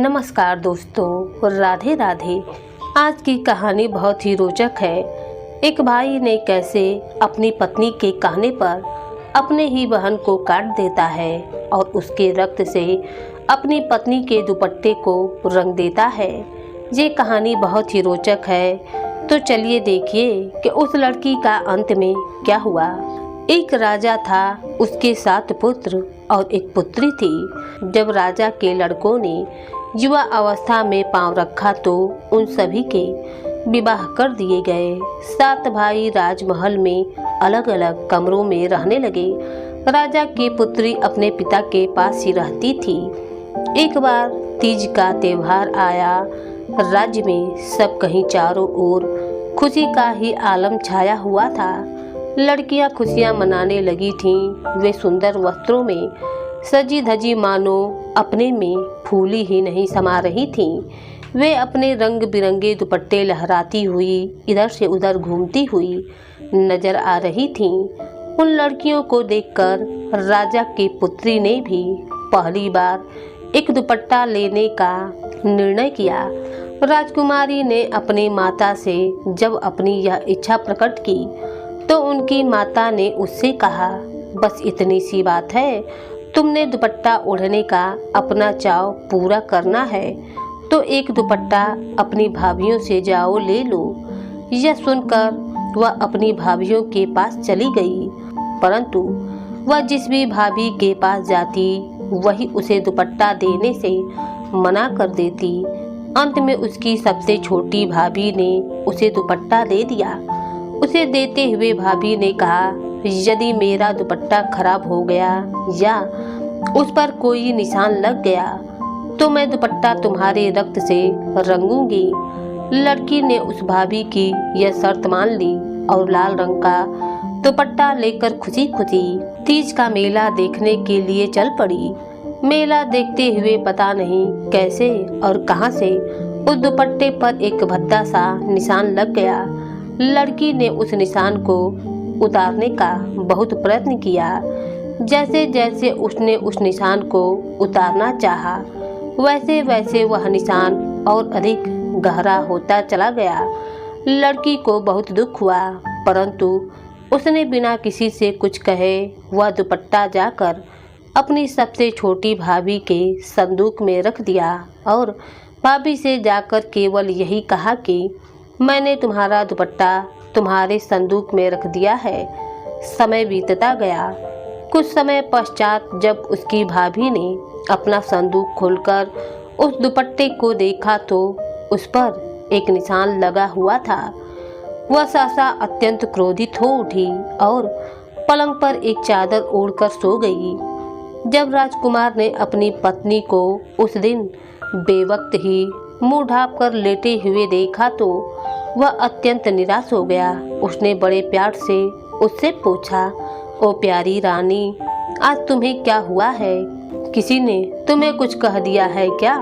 नमस्कार दोस्तों, राधे राधे। आज की कहानी बहुत ही रोचक है। एक भाई ने कैसे अपनी पत्नी के कहने पर अपने ही बहन को काट देता है और उसके रक्त से अपनी पत्नी के दुपट्टे को रंग देता है। ये कहानी बहुत ही रोचक है, तो चलिए देखिए कि उस लड़की का अंत में क्या हुआ। एक राजा था, उसके 7 पुत्र और एक पुत्री थी। जब राजा के लड़कों ने युवा अवस्था में पांव रखा तो उन सभी के विवाह कर दिए गए। 7 भाई राजमहल में अलग अलग कमरों में रहने लगे। राजा की पुत्री अपने पिता के पास ही रहती थी। एक बार तीज का त्योहार आया। राज्य में सब कहीं चारों ओर खुशी का ही आलम छाया हुआ था। लड़कियां खुशियां मनाने लगी थीं। वे सुंदर वस्त्रों में सजी धजी मानो अपने में फूली ही नहीं समा रही थीं। वे अपने रंग बिरंगे दुपट्टे लहराती हुई इधर से उधर घूमती हुई नजर आ रही थीं। उन लड़कियों को देखकर राजा की पुत्री ने भी पहली बार एक दुपट्टा लेने का निर्णय किया। राजकुमारी ने अपनी माता से जब अपनी यह इच्छा प्रकट की तो उनकी माता ने उससे कहा, बस इतनी सी बात है, तुमने दुपट्टा ओढ़ने का अपना चाव पूरा करना है तो एक दुपट्टा अपनी भाभियों से जाओ ले लो। यह सुनकर वह अपनी भाभियों के पास चली गई, परंतु वह जिस भी भाभी के पास जाती वही उसे दुपट्टा देने से मना कर देती। अंत में उसकी सबसे छोटी भाभी ने उसे दुपट्टा दे दिया। उसे देते हुए भाभी ने कहा, यदि मेरा दुपट्टा खराब हो गया या उस पर कोई निशान लग गया तो मैं दुपट्टा तुम्हारे रक्त से रंगूंगी। लड़की ने उस भाभी की यह शर्त मान ली और लाल रंग का दुपट्टा लेकर खुशी खुशी तीज का मेला देखने के लिए चल पड़ी। मेला देखते हुए पता नहीं कैसे और कहां से उस दुपट्टे पर एक भद्दा सा निशान लग गया। लड़की ने उस निशान को उतारने का बहुत प्रयत्न किया। जैसे जैसे उसने उस निशान को उतारना चाहा, वैसे वैसे वह निशान और अधिक गहरा होता चला गया। लड़की को बहुत दुख हुआ, परंतु उसने बिना किसी से कुछ कहे वह दुपट्टा जाकर अपनी सबसे छोटी भाभी के संदूक में रख दिया और भाभी से जाकर केवल यही कहा कि मैंने तुम्हारा दुपट्टा तुम्हारे संदूक में रख दिया है। समय बीतता गया। कुछ समय पश्चात जब उसकी भाभी ने अपना संदूक खोलकर उस दुपट्टे को देखा तो उस पर एक निशान लगा हुआ था। वह सहसा अत्यंत क्रोधित हो उठी और पलंग पर एक चादर ओढ़कर सो गई। जब राजकुमार ने अपनी पत्नी को उस दिन बेवक्त ही मुंह ढाँप कर लेटे हुए देखा तो वह अत्यंत निराश हो गया। उसने बड़े प्यार से उससे पूछा, ओ प्यारी रानी, आज तुम्हें क्या हुआ है? किसी ने तुम्हें कुछ कह दिया है क्या?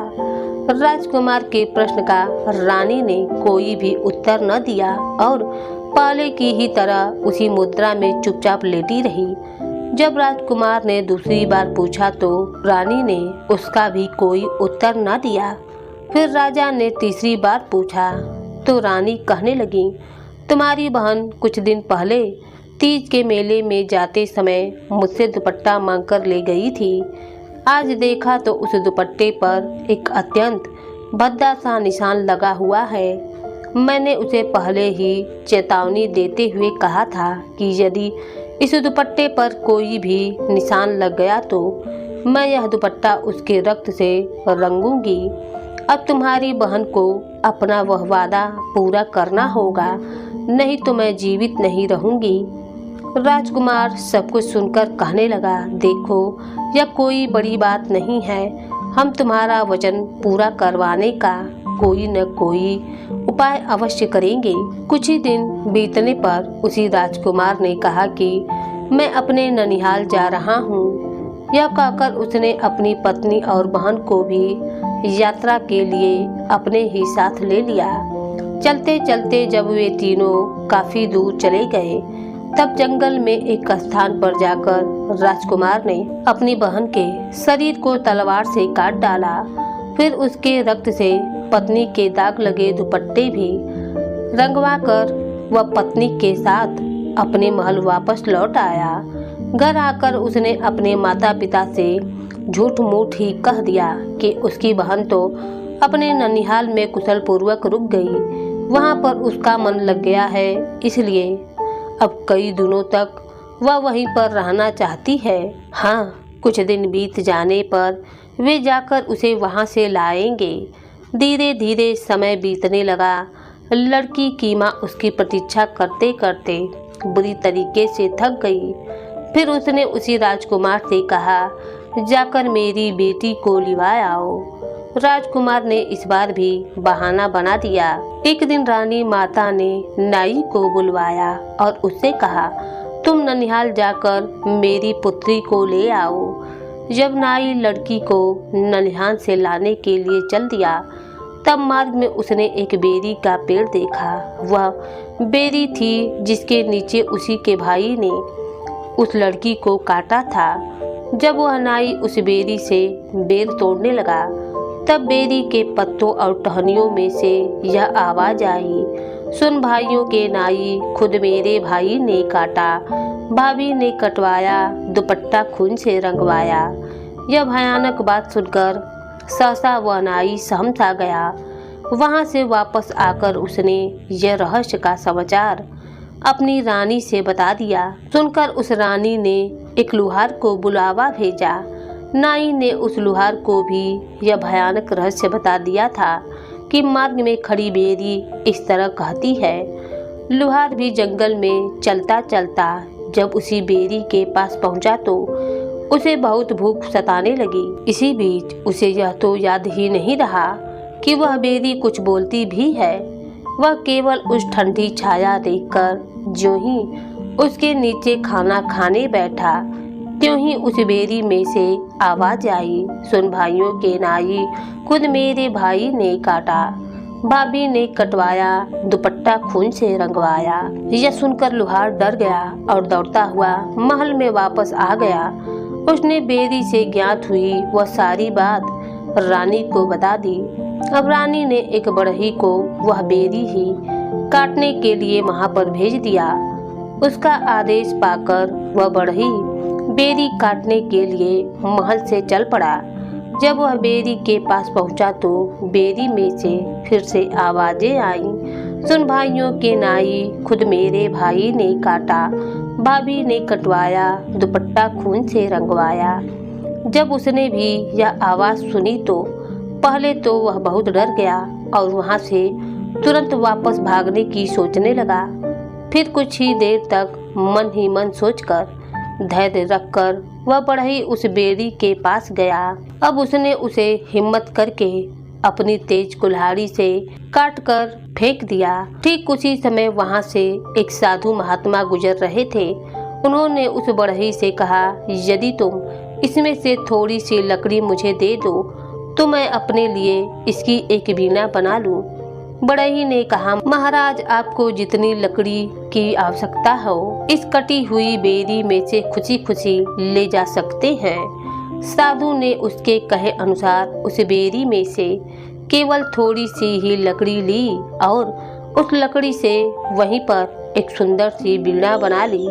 राजकुमार के प्रश्न का रानी ने कोई भी उत्तर न दिया और पहले की ही तरह उसी मुद्रा में चुपचाप लेटी रही। जब राजकुमार ने दूसरी बार पूछा तो रानी ने उसका भी कोई उत्तर न दिया। फिर राजा ने तीसरी बार पूछा तो रानी कहने लगी, तुम्हारी बहन कुछ दिन पहले तीज के मेले में जाते समय मुझसे दुपट्टा मांगकर ले गई थी। आज देखा तो उस दुपट्टे पर एक अत्यंत भद्दा सा निशान लगा हुआ है। मैंने उसे पहले ही चेतावनी देते हुए कहा था कि यदि इस दुपट्टे पर कोई भी निशान लग गया तो मैं यह दुपट्टा उसके रक्त से रंगूंगी। अब तुम्हारी बहन को अपना वह वादा पूरा करना होगा, नहीं तो मैं जीवित नहीं रहूंगी। राजकुमार सब कुछ सुनकर कहने लगा, देखो यह कोई बड़ी बात नहीं है, हम तुम्हारा वचन पूरा करवाने का कोई न कोई उपाय अवश्य करेंगे। कुछ ही दिन बीतने पर उसी राजकुमार ने कहा कि मैं अपने ननिहाल जा रहा हूँ। यह कहकर उसने अपनी पत्नी और बहन को भी यात्रा के लिए अपने ही साथ ले लिया। चलते चलते जब वे तीनों काफी दूर चले गए तब जंगल में एक स्थान पर जाकर राजकुमार ने अपनी बहन के शरीर को तलवार से काट डाला। फिर उसके रक्त से पत्नी के दाग लगे दुपट्टे भी रंगवा कर वह पत्नी के साथ अपने महल वापस लौट आया। घर आकर उसने अपने माता पिता से झूठ मूठ ही कह दिया कि उसकी बहन तो अपने ननिहाल में कुशल पूर्वक रुक गई, वहाँ पर उसका मन लग गया है, इसलिए अब कई दिनों तक वह वहीं पर रहना चाहती है। हाँ, कुछ दिन बीत जाने पर वे जाकर उसे वहाँ से लाएंगे। धीरे धीरे समय बीतने लगा। लड़की की माँ उसकी प्रतीक्षा करते करते बुरी तरीके से थक गई। फिर उसने उसी राजकुमार से कहा, जाकर मेरी बेटी को लिवा आओ। राजकुमार ने इस बार भी बहाना बना दिया। एक दिन रानी माता ने नाई को बुलवाया और उससे कहा, तुम ननिहाल जाकर मेरी पुत्री को ले आओ। जब नाई लड़की को ननिहाल से लाने के लिए चल दिया, तब मार्ग में उसने एक बेरी का पेड़ देखा। वह बेरी थी जिसके नीचे उसी के भाई ने उस लड़की को काटा था। जब वह नाई उस बेरी से बेर तोड़ने लगा, तब बेरी के पत्तों और टहनियों में से यह आवाज आई, सुन भाइयों के नाई, खुद मेरे भाई ने काटा, भाभी ने कटवाया, दुपट्टा खून से रंगवाया। यह भयानक बात सुनकर सहसा वह नाई सहम सा गया। वहां से वापस आकर उसने यह रहस्य का समाचार अपनी रानी से बता दिया। सुनकर उस रानी ने एक लुहार को बुलावा भेजा। नाई ने उस लुहार को भी यह भयानक रहस्य बता दिया था कि मार्ग में खड़ी बेरी इस तरह कहती है। लुहार भी जंगल में चलता चलता जब उसी बेरी के पास पहुंचा तो उसे बहुत भूख सताने लगी। इसी बीच उसे यह तो याद ही नहीं रहा कि वह बेरी कुछ बोलती भी है। वह केवल उस ठंडी छाया देखकर ज्यों ही उसके नीचे खाना खाने बैठा, त्यों ही उस बेरी में से आवाज आई, सुन भाइयों के नाई, खुद मेरे भाई ने काटा, भाभी ने कटवाया, दुपट्टा खून से रंगवाया। यह सुनकर लुहार डर गया और दौड़ता हुआ महल में वापस आ गया। उसने बेरी से ज्ञात हुई वह सारी बात रानी को बता दी। अब रानी ने एक बढ़ई को वह बेरी ही काटने के लिए वहां पर भेज दिया। उसका आदेश पाकर वह बढ़ई बेरी काटने के लिए महल से चल पड़ा। जब वह बेरी के पास पहुंचा तो बेरी में से फिर से आवाजें आईं, सुन भाइयों के नाई, खुद मेरे भाई ने काटा, भाभी ने कटवाया, दुपट्टा खून से रंगवाया। जब उसने भी यह आवाज सुनी तो पहले तो वह बहुत डर गया और वहां से तुरंत वापस भागने की सोचने लगा। फिर कुछ ही देर तक मन ही मन सोचकर धैर्य रखकर वह बढ़ई उस बेरी के पास गया। अब उसने उसे हिम्मत करके अपनी तेज कुल्हाड़ी से काट कर फेंक दिया। ठीक उसी समय वहां से एक साधु महात्मा गुजर रहे थे। उन्होंने उस बढ़ई से कहा, यदि तुम इसमें से थोड़ी सी लकड़ी मुझे दे दो तो मैं अपने लिए इसकी एक वीणा बना लूं। बढ़ई ने कहा, महाराज, आपको जितनी लकड़ी की आवश्यकता हो इस कटी हुई बेरी में से खुशी खुशी ले जा सकते हैं। साधु ने उसके कहे अनुसार उस बेरी में से केवल थोड़ी सी ही लकड़ी ली और उस लकड़ी से वहीं पर एक सुंदर सी वीणा बना ली।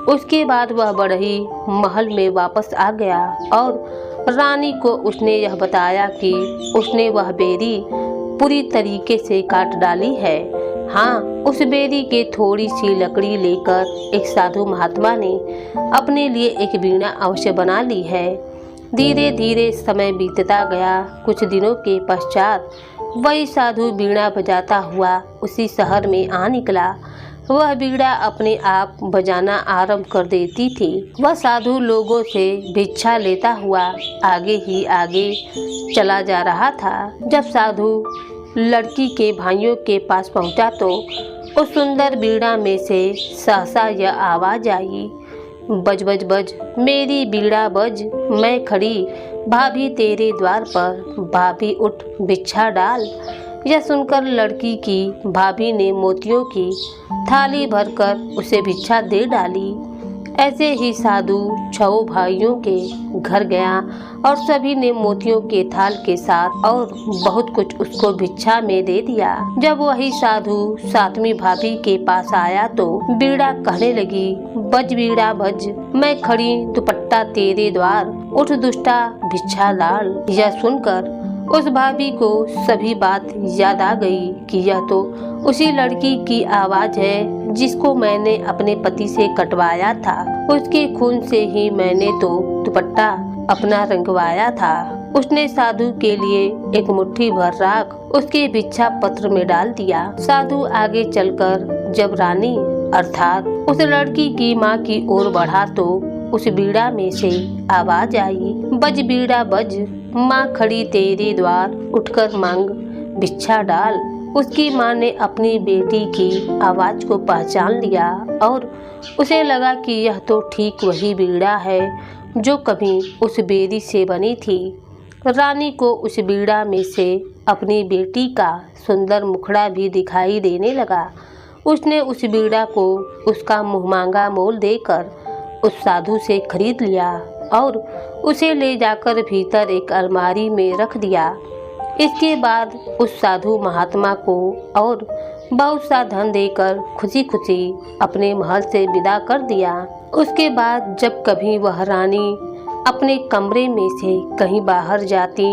उसके बाद वह बढ़ई महल में वापस आ गया और रानी को उसने यह बताया कि उसने वह बेरी पूरी तरीके से काट डाली है। हाँ, उस बेरी के थोड़ी सी लकड़ी लेकर एक साधु महात्मा ने अपने लिए एक वीणा अवश्य बना ली है। धीरे धीरे समय बीतता गया। कुछ दिनों के पश्चात वही साधु वीणा बजाता हुआ उसी शहर में आ निकला। वह वीणा अपने आप बजाना आरंभ कर देती थी। वह साधु लोगों से भिक्षा लेता हुआ आगे ही आगे चला जा रहा था। जब साधु लड़की के भाइयों के पास पहुंचा तो उस सुंदर वीणा में से सहसा यह आवाज आई, बज बज बज मेरी बीड़ा बज, मैं खड़ी भाभी तेरे द्वार पर, भाभी उठ भिक्षा डाल। यह सुनकर लड़की की भाभी ने मोतियों की थाली भरकर उसे भिक्षा दे डाली। ऐसे ही साधु 6 भाइयों के घर गया और सभी ने मोतियों के थाल के साथ और बहुत कुछ उसको भिक्षा में दे दिया। जब वही साधु 7वीं भाभी के पास आया तो बीड़ा कहने लगी, बज बीड़ा बज, मैं खड़ी दुपट्टा तेरे द्वार, उठ दुष्टा भिक्षा लाल। यह सुनकर उस भाभी को सभी बात याद आ गई कि यह तो उसी लड़की की आवाज है जिसको मैंने अपने पति से कटवाया था। उसके खून से ही मैंने तो दुपट्टा अपना रंगवाया था। उसने साधु के लिए एक मुट्ठी भर राख उसके भिक्षा पत्र में डाल दिया। साधु आगे चलकर जब रानी अर्थात उस लड़की की माँ की ओर बढ़ा तो उस बीड़ा में से आवाज आई, बज बीड़ा बज, माँ खड़ी तेरे द्वार, उठकर मांग भिक्षा डाल। उसकी माँ ने अपनी बेटी की आवाज को पहचान लिया और उसे लगा कि यह तो ठीक वही बीड़ा है जो कभी उस बेरी से बनी थी। रानी को उस बीड़ा में से अपनी बेटी का सुंदर मुखड़ा भी दिखाई देने लगा। उसने उस बीड़ा को उसका मुँहमांगा मोल देकर उस साधु से खरीद लिया और उसे ले जाकर भीतर एक अलमारी में रख दिया। इसके बाद उस साधु महात्मा को और बहुत सा धन देकर खुशी खुशी अपने महल से विदा कर दिया। उसके बाद जब कभी वह रानी अपने कमरे में से कहीं बाहर जाती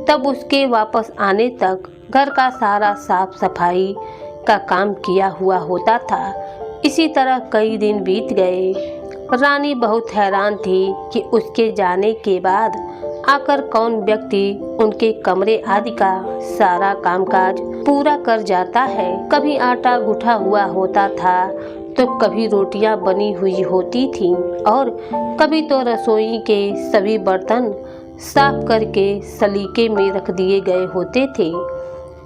तब उसके वापस आने तक घर का सारा साफ सफाई का काम किया हुआ होता था। इसी तरह कई दिन बीत गए। रानी बहुत हैरान थी कि उसके जाने के बाद आकर कौन व्यक्ति उनके कमरे आदि का सारा कामकाज पूरा कर जाता है। कभी आटा गूंथा हुआ होता था तो कभी रोटियां बनी हुई होती थीं और कभी तो रसोई के सभी बर्तन साफ करके सलीके में रख दिए गए होते थे।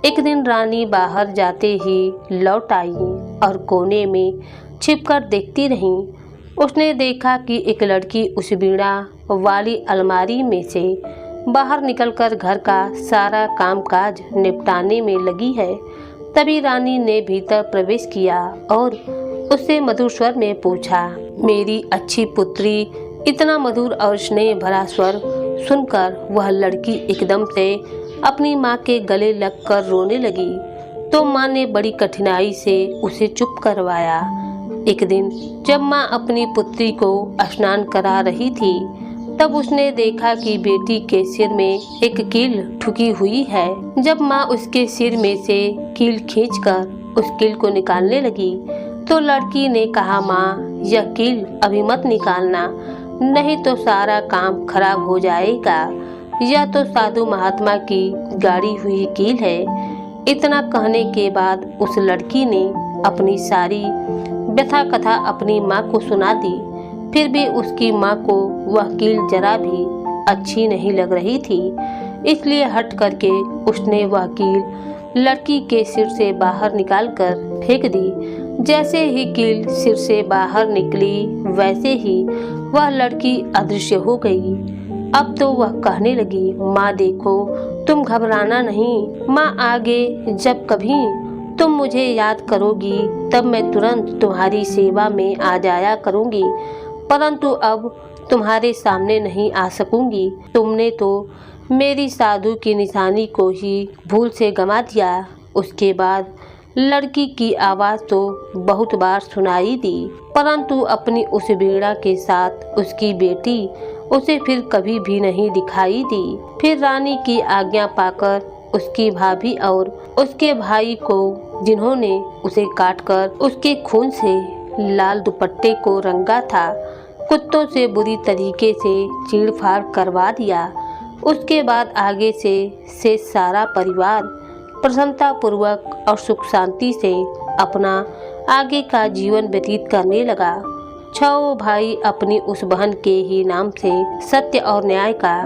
एक दिन रानी बाहर जाते ही लौट आई और कोने में छिपकर देखती रही। उसने देखा कि एक लड़की उस बीड़ा वाली अलमारी में से बाहर निकलकर घर का सारा कामकाज निपटाने में लगी है। तभी रानी ने भीतर प्रवेश किया और उससे मधुर स्वर में पूछा, मेरी अच्छी पुत्री। इतना मधुर और स्नेह भरा स्वर सुनकर वह लड़की एकदम से अपनी माँ के गले लगकर रोने लगी तो माँ ने बड़ी कठिनाई से उसे चुप करवाया। एक दिन जब माँ अपनी पुत्री को स्नान करा रही थी तब उसने देखा कि बेटी के सिर में एक कील ठुकी हुई है। जब माँ उसके सिर में से कील खींचकर उस कील को निकालने लगी तो लड़की ने कहा, माँ यह कील अभी मत निकालना, नहीं तो सारा काम खराब हो जाएगा। यह तो साधु महात्मा की गाड़ी हुई कील है। इतना कहने के बाद उस लड़की ने अपनी सारी व्यथा कथा अपनी माँ को सुना दी। फिर भी उसकी माँ को वह कील जरा भी अच्छी नहीं लग रही थी, इसलिए हट करके उसने वह कील लड़की के सिर से बाहर निकालकर फेंक दी। जैसे ही कील सिर से बाहर निकली वैसे ही वह लड़की अदृश्य हो गई। अब तो वह कहने लगी, माँ देखो, तुम घबराना नहीं। माँ आगे जब कभी तुम मुझे याद करोगी तब मैं तुरंत तुम्हारी सेवा में आ जाया करूँगी, परंतु अब तुम्हारे सामने नहीं आ सकूँगी। तुमने तो मेरी साधु की निशानी को ही भूल से गंवा दिया। उसके बाद लड़की की आवाज़ तो बहुत बार सुनाई दी, परंतु अपनी उस बीड़ा के साथ उसकी बेटी उसे फिर कभी भी नहीं दिखाई दी। फिर रानी की आज्ञा पाकर उसकी भाभी और उसके भाई को, जिन्होंने उसे काटकर उसके खून से लाल दुपट्टे को रंगा था, कुत्तों से बुरी तरीके से चीड़-फाड़ करवा दिया। उसके बाद आगे से सारा परिवार प्रसन्नता पूर्वक और सुख शांति से अपना आगे का जीवन व्यतीत करने लगा। 6 भाई अपनी उस बहन के ही नाम से सत्य और न्याय का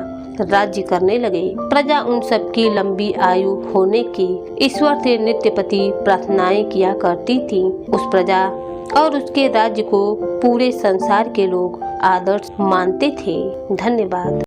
राज्य करने लगे। प्रजा उन सबकी लंबी आयु होने की ईश्वर से नित्यपति प्रार्थनाएं किया करती थी। उस प्रजा और उसके राज्य को पूरे संसार के लोग आदर्श मानते थे। धन्यवाद।